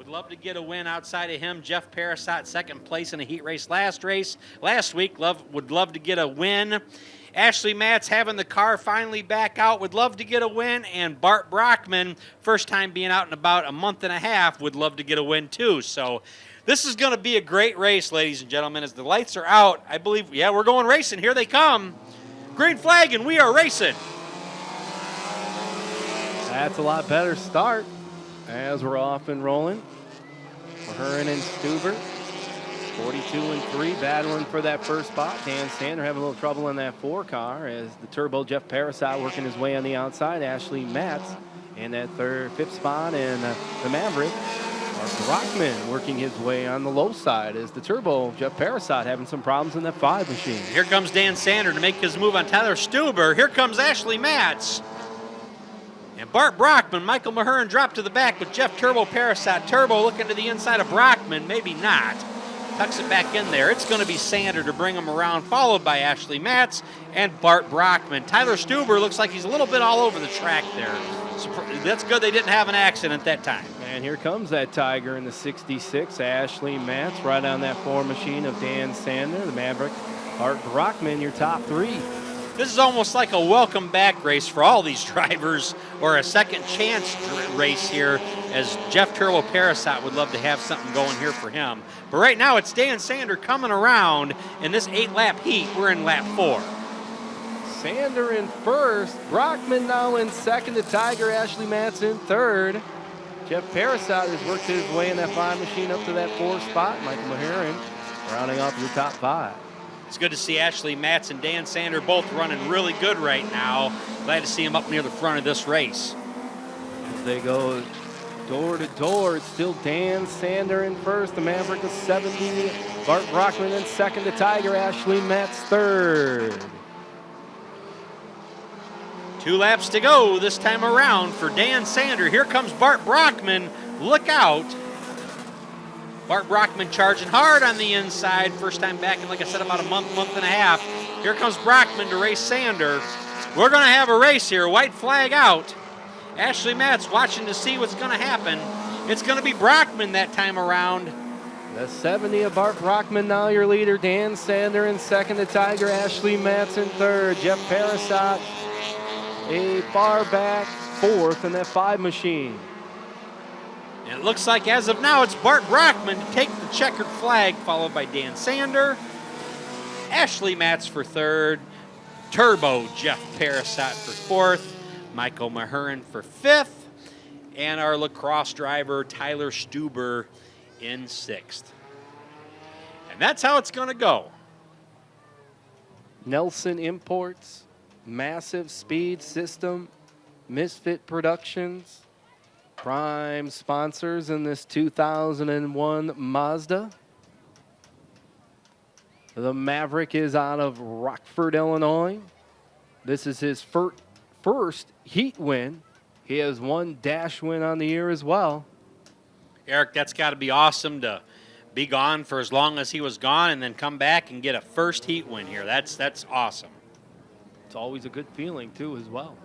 Would love to get a win outside of him. Jeff Parasot, second place in a heat race last week. Would love to get a win. Ashley Matz having the car finally back out. Would love to get a win. And Bart Brockman, first time being out in about a month and a half, would love to get a win too. So this is going to be a great race, ladies and gentlemen. As the lights are out, I believe, yeah, we're going racing. Here they come. Green flag, and we are racing. That's a lot better start as we're off and rolling. Mahurin and Stuber, 42-3, battling for that first spot. Dan Sander having a little trouble in that 4 car as the turbo Jeff Parasot working his way on the outside. Ashley Matz in that 5th spot, and the Maverick, Brockman, working his way on the low side as the turbo Jeff Parasot having some problems in that 5 machine. Here comes Dan Sander to make his move on Tyler Stuber. Here comes Ashley Matz. And Bart Brockman, Michael Mahurin dropped to the back with Jeff Turbo Parasot. Turbo looking to the inside of Brockman, maybe not. Tucks it back in there. It's going to be Sander to bring him around, followed by Ashley Matz and Bart Brockman. Tyler Stuber looks like he's a little bit all over the track there. So that's good they didn't have an accident that time. And here comes that Tiger in the 66. Ashley Matz right on that 4 machine of Dan Sander, the Maverick. Bart Brockman, your top 3. This is almost like a welcome back race for all these drivers, or a second chance race here, as Jeff Turbo Parasot would love to have something going here for him. But right now it's Dan Sander coming around in this 8-lap heat. We're in lap 4. Sander in first, Brockman now in second, the Tiger, Ashley Matz in third. Jeff Parasot has worked his way in that 5 machine up to that 4 spot. Michael Mahurin rounding off your top 5. It's good to see Ashley Matz and Dan Sander both running really good right now. Glad to see them up near the front of this race. As they go door to door, it's still Dan Sander in first, the Maverick is 70, Bart Brockman in second, the Tiger, Ashley Matz third. 2 laps to go this time around for Dan Sander. Here comes Bart Brockman. Look out. Bart Brockman charging hard on the inside. First time back in, like I said, about a month and a half. Here comes Brockman to race Sander. We're going to have a race here. White flag out. Ashley Matz watching to see what's going to happen. It's going to be Brockman that time around. The 70 of Bart Brockman now your leader. Dan Sander in second, the Tiger, Ashley Matz in third. Jeff Parasot a far back 4th in that 5 machine. And it looks like as of now it's Bart Brockman to take the checkered flag, followed by Dan Sander. Ashley Matz for 3rd. Turbo Jeff Parasot for 4th. Michael Mahurin for 5th. And our lacrosse driver Tyler Stuber in 6th. And that's how it's going to go. Nelson Imports, Massive Speed System, Misfit Productions, prime sponsors in this 2001 Mazda. The Maverick is out of Rockford, Illinois. This is his first heat win. He has 1 dash win on the year as well. Eric, that's got to be awesome to be gone for as long as he was gone and then come back and get a first heat win here. That's awesome. It's always a good feeling, too, as well.